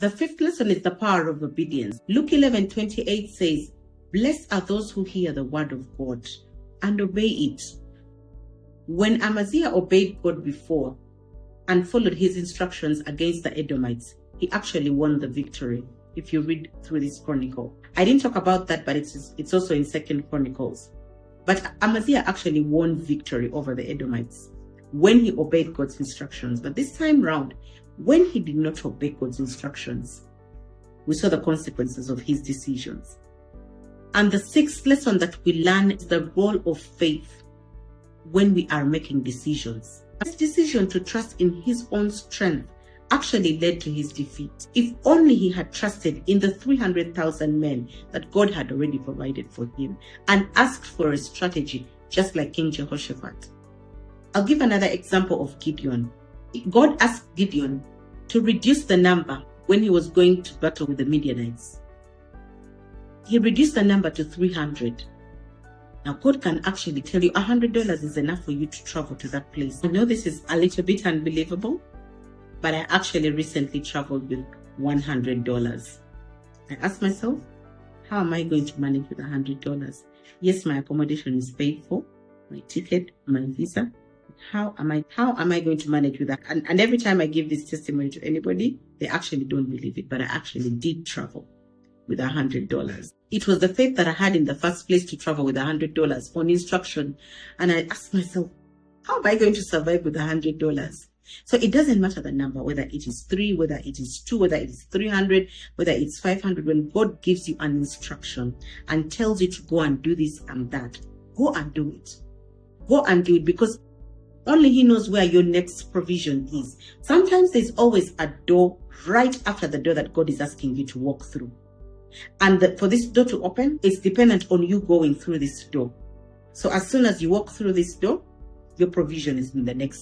The fifth lesson is the power of obedience. Luke 11:28 says, "Blessed are those who hear the word of God and obey it." When Amaziah obeyed God before and followed his instructions against the Edomites, he actually won the victory. If you read through this chronicle, I didn't talk about that, but it's also in 2 Chronicles. But Amaziah actually won victory over the Edomites when he obeyed God's instructions. But this time round, when he did not obey God's instructions, we saw the consequences of his decisions. And the sixth lesson that we learn is the role of faith when we are making decisions. His decision to trust in his own strength actually led to his defeat. If only he had trusted in the 300,000 men that God had already provided for him and asked for a strategy, just like King Jehoshaphat. I'll give another example of Gideon. God asked Gideon to reduce the number when he was going to battle with the Midianites. He reduced the number to 300. Now, God can actually tell you $100 is enough for you to travel to that place. I know this is a little bit unbelievable, but I actually recently traveled with $100. I asked myself, how am I going to manage with $100? Yes, my accommodation is paid for, my ticket, my visa. How am I going to manage with that? And every time I give this testimony to anybody, they actually don't believe it, but I actually did travel with $100. It was the faith that I had in the first place to travel with $100 on instruction. And I asked myself, how am I going to survive with $100? So it doesn't matter the number, whether it is 3, whether it is 2, whether it is 300, whether it's 500. When God gives you an instruction and tells you to go and do this and that, go and do it. Go and do it, because only He knows where your next provision is. Sometimes there's always a door right after the door that God is asking you to walk through. And for this door to open, it's dependent on you going through this door. So as soon as you walk through this door, your provision is in the next